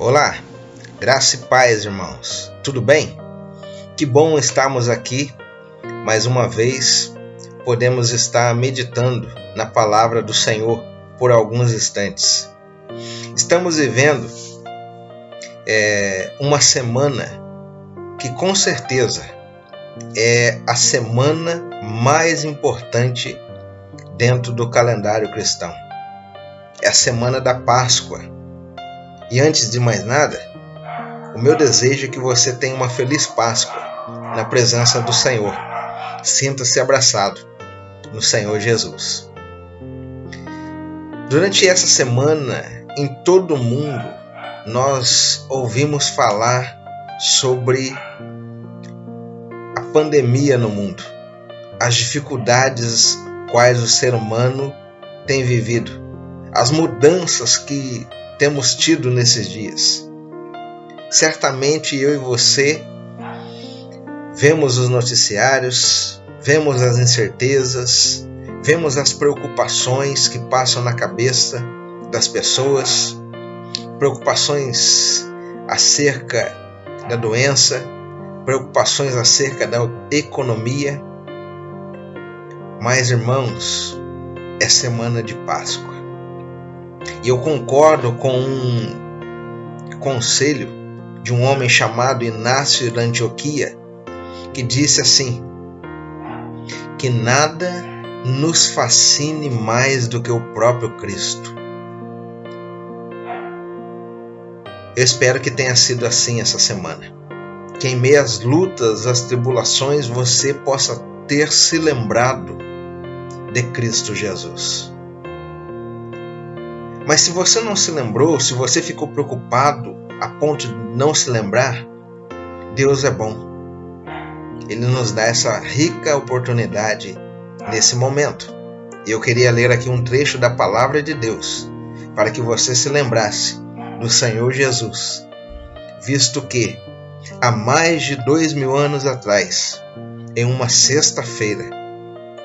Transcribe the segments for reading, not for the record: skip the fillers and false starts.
Olá, graça e paz, irmãos. Tudo bem? Que bom estarmos aqui mais uma vez. Podemos estar meditando na palavra do Senhor por alguns instantes. Estamos vivendo uma semana que com certeza é a semana mais importante dentro do calendário cristão. É a semana da Páscoa. E antes de mais nada, o meu desejo é que você tenha uma feliz Páscoa na presença do Senhor. Sinta-se abraçado no Senhor Jesus. Durante essa semana, em todo o mundo, nós ouvimos falar sobre a pandemia no mundo, as dificuldades quais o ser humano tem vivido, as mudanças que temos tido nesses dias. Certamente eu e você vemos os noticiários, vemos as incertezas, vemos as preocupações que passam na cabeça das pessoas, preocupações acerca da doença, preocupações acerca da economia. Mas, irmãos, é semana de Páscoa. E eu concordo com um conselho de um homem chamado Inácio de Antioquia, que disse assim: que nada nos fascine mais do que o próprio Cristo. Eu espero que tenha sido assim essa semana. Que em meio às lutas, às tribulações, você possa ter se lembrado de Cristo Jesus. Mas se você não se lembrou, se você ficou preocupado a ponto de não se lembrar, Deus é bom. Ele nos dá essa rica oportunidade nesse momento. E eu queria ler aqui um trecho da palavra de Deus, para que você se lembrasse do Senhor Jesus, visto que há mais de 2000 anos atrás, em uma sexta-feira,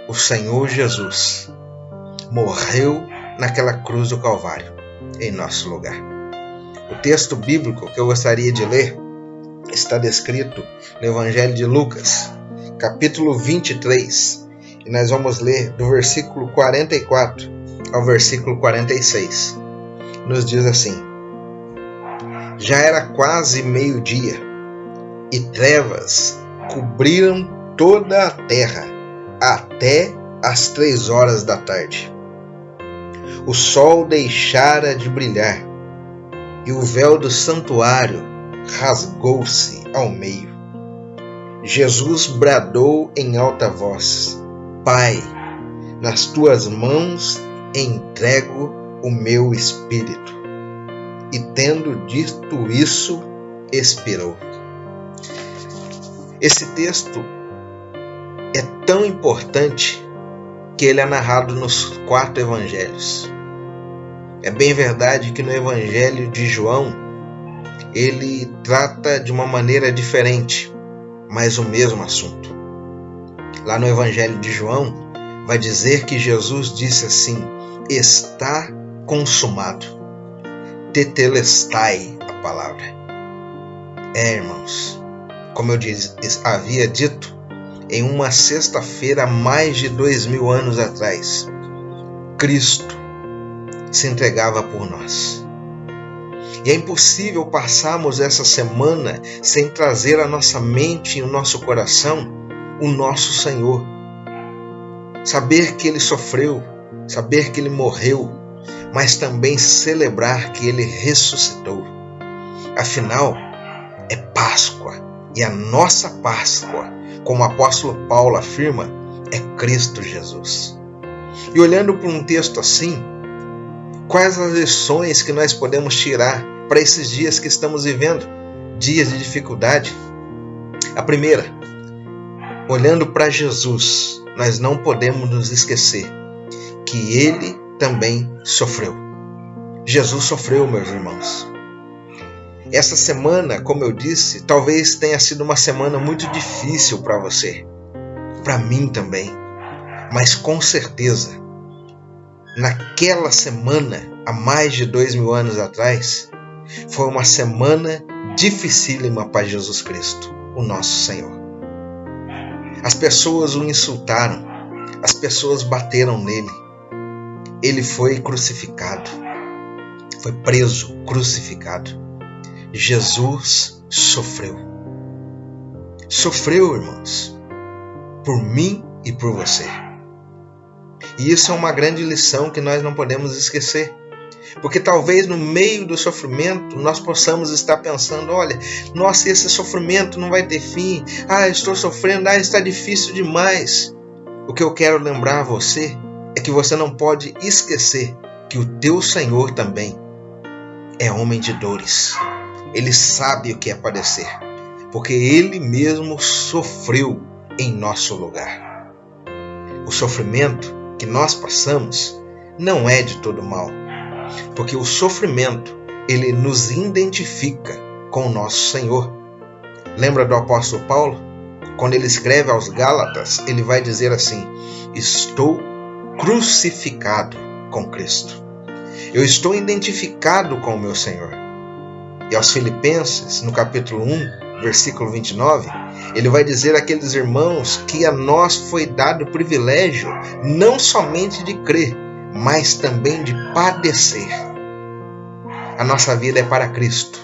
o Senhor Jesus morreu naquela cruz do Calvário, em nosso lugar. O texto bíblico que eu gostaria de ler está descrito no Evangelho de Lucas, capítulo 23, e nós vamos ler do versículo 44 ao versículo 46. Nos diz assim: já era quase meio-dia, e trevas cobriram toda a terra, até as 3 horas da tarde. O sol deixara de brilhar, e o véu do santuário rasgou-se ao meio. Jesus bradou em alta voz: Pai, nas tuas mãos entrego o meu espírito. E tendo dito isso, expirou. Esse texto é tão importante que ele é narrado nos 4 evangelhos. É bem verdade que no Evangelho de João, ele trata de uma maneira diferente, mas o mesmo assunto. Lá no Evangelho de João, vai dizer que Jesus disse assim: está consumado. Tetelestai, a palavra. Irmãos, como eu havia dito, em uma sexta-feira, há mais de 2000 anos atrás, Cristo se entregava por nós. E é impossível passarmos essa semana sem trazer à nossa mente e ao nosso coração o nosso Senhor. Saber que Ele sofreu, saber que Ele morreu, mas também celebrar que Ele ressuscitou. Afinal, é Páscoa, e a nossa Páscoa, como o apóstolo Paulo afirma, é Cristo Jesus. E olhando para um texto assim, quais as lições que nós podemos tirar para esses dias que estamos vivendo? Dias de dificuldade. A primeira, olhando para Jesus, nós não podemos nos esquecer que Ele também sofreu. Jesus sofreu, meus irmãos. Essa semana, como eu disse, talvez tenha sido uma semana muito difícil para você, para mim também, mas com certeza, naquela semana, há mais de 2000 anos atrás, foi uma semana dificílima para Jesus Cristo, o nosso Senhor. As pessoas o insultaram, as pessoas bateram nele. Ele foi crucificado, foi preso, crucificado. Jesus sofreu. Sofreu, irmãos, por mim e por você. E isso é uma grande lição que nós não podemos esquecer. Porque talvez no meio do sofrimento nós possamos estar pensando, olha, nossa, esse sofrimento não vai ter fim. Estou sofrendo, está difícil demais. O que eu quero lembrar a você é que você não pode esquecer que o teu Senhor também é homem de dores. Ele sabe o que é padecer, porque Ele mesmo sofreu em nosso lugar. O sofrimento que nós passamos não é de todo mal, porque o sofrimento, ele nos identifica com o nosso Senhor. Lembra do apóstolo Paulo? Quando ele escreve aos Gálatas, ele vai dizer assim: estou crucificado com Cristo. Eu estou identificado com o meu Senhor. E aos Filipenses, no capítulo 1, versículo 29, ele vai dizer àqueles irmãos que a nós foi dado o privilégio não somente de crer, mas também de padecer. A nossa vida é para Cristo.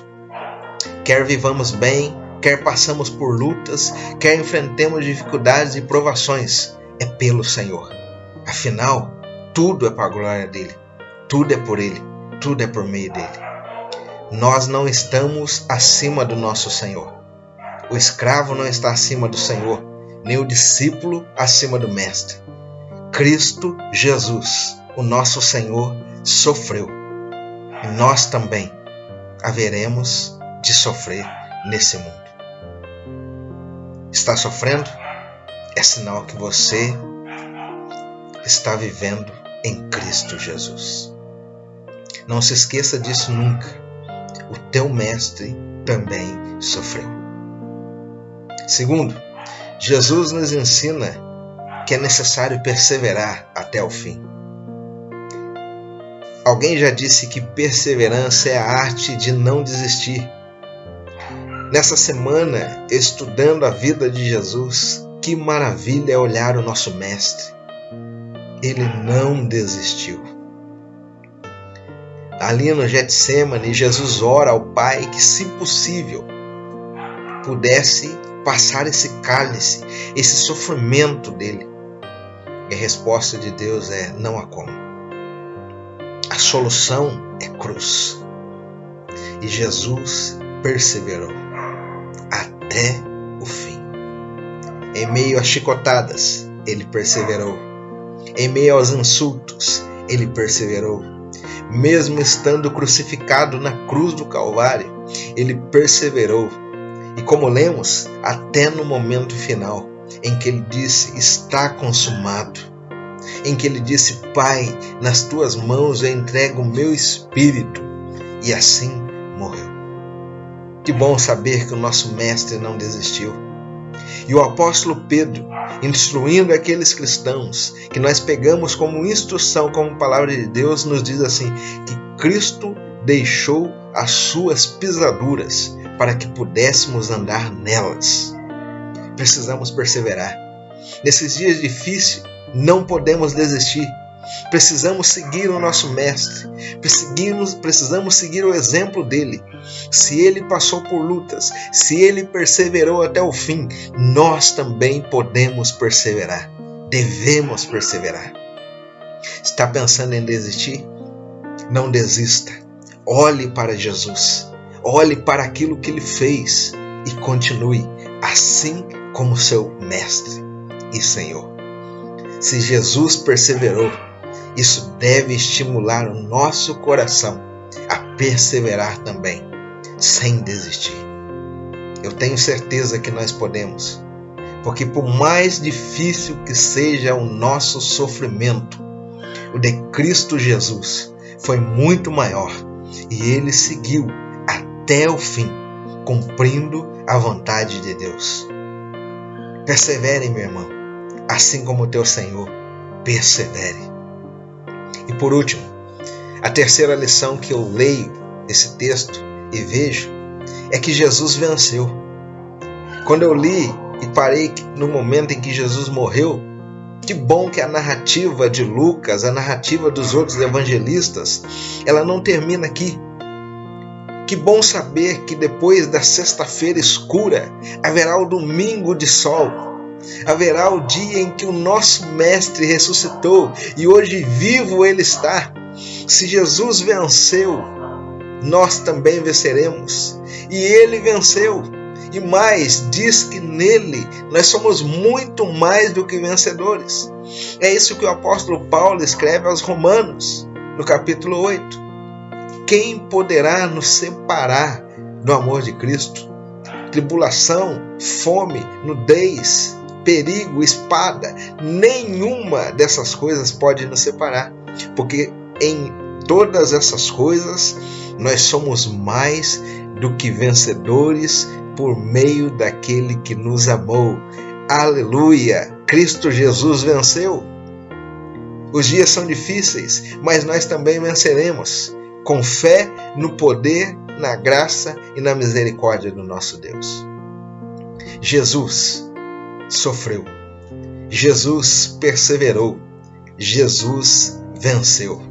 Quer vivamos bem, quer passamos por lutas, quer enfrentemos dificuldades e provações, é pelo Senhor. Afinal, tudo é para a glória dele, tudo é por ele, tudo é por meio dele. Nós não estamos acima do nosso Senhor. O escravo não está acima do Senhor, nem o discípulo acima do mestre. Cristo Jesus, o nosso Senhor, sofreu. E nós também haveremos de sofrer nesse mundo. Está sofrendo? É sinal que você está vivendo em Cristo Jesus. Não se esqueça disso nunca. O teu mestre também sofreu. Segundo, Jesus nos ensina que é necessário perseverar até o fim. Alguém já disse que perseverança é a arte de não desistir. Nessa semana, estudando a vida de Jesus, que maravilha é olhar o nosso mestre. Ele não desistiu. Ali no Getsêmani, Jesus ora ao Pai que, se possível, pudesse passar esse cálice, esse sofrimento dele. E a resposta de Deus é: não há como. A solução é cruz. E Jesus perseverou até o fim. Em meio às chicotadas, ele perseverou. Em meio aos insultos, ele perseverou. Mesmo estando crucificado na cruz do Calvário, ele perseverou. E como lemos, até no momento final, em que ele disse: está consumado. Em que ele disse: Pai, nas tuas mãos eu entrego o meu espírito. E assim morreu. Que bom saber que o nosso mestre não desistiu. E o apóstolo Pedro, instruindo aqueles cristãos que nós pegamos como instrução, como palavra de Deus, nos diz assim, que Cristo deixou as suas pisaduras para que pudéssemos andar nelas. Precisamos perseverar. Nesses dias difíceis, não podemos desistir. Precisamos seguir o nosso mestre. Precisamos seguir o exemplo dele. Se ele passou por lutas, se ele perseverou até o fim, nós também podemos perseverar. Devemos perseverar. Está pensando em desistir? Não desista. Olhe para Jesus. Olhe para aquilo que ele fez e continue assim como seu mestre e Senhor. Se Jesus perseverou, isso deve estimular o nosso coração a perseverar também, sem desistir. Eu tenho certeza que nós podemos, porque por mais difícil que seja o nosso sofrimento, o de Cristo Jesus foi muito maior e ele seguiu até o fim, cumprindo a vontade de Deus. Persevere, meu irmão, assim como o teu Senhor persevere. E por último, a terceira lição que eu leio desse texto e vejo é que Jesus venceu. Quando eu li e parei no momento em que Jesus morreu, que bom que a narrativa de Lucas, a narrativa dos outros evangelistas, ela não termina aqui. Que bom saber que depois da sexta-feira escura haverá o domingo de sol. Haverá o dia em que o nosso Mestre ressuscitou e hoje vivo Ele está. Se Jesus venceu, nós também venceremos. E Ele venceu. E mais, diz que nele nós somos muito mais do que vencedores. É isso que o apóstolo Paulo escreve aos Romanos, no capítulo 8. Quem poderá nos separar do amor de Cristo? Tribulação, fome, nudez, perigo, espada, nenhuma dessas coisas pode nos separar, porque em todas essas coisas nós somos mais do que vencedores por meio daquele que nos amou. Aleluia! Cristo Jesus venceu. Os dias são difíceis, mas nós também venceremos, com fé no poder, na graça e na misericórdia do nosso Deus. Jesus sofreu, Jesus perseverou, Jesus venceu.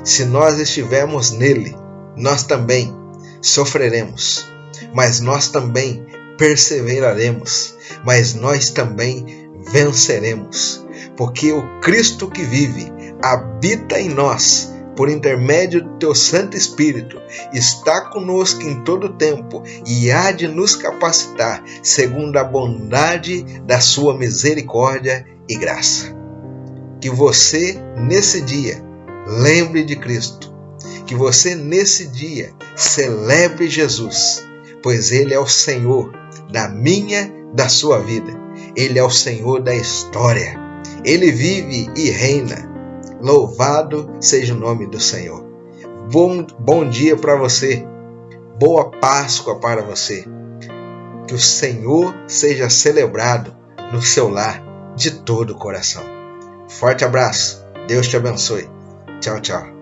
Se nós estivermos nele, nós também sofreremos, mas nós também perseveraremos, mas nós também venceremos, porque o Cristo que vive habita em nós por intermédio do teu Santo Espírito, está conosco em todo o tempo e há de nos capacitar segundo a bondade da sua misericórdia e graça. Que você, nesse dia, lembre de Cristo. Que você, nesse dia, celebre Jesus, pois Ele é o Senhor da minha, da sua vida. Ele é o Senhor da história. Ele vive e reina. Louvado seja o nome do Senhor. Bom dia para você. Boa Páscoa para você. Que o Senhor seja celebrado no seu lar de todo o coração. Forte abraço. Deus te abençoe. Tchau, tchau.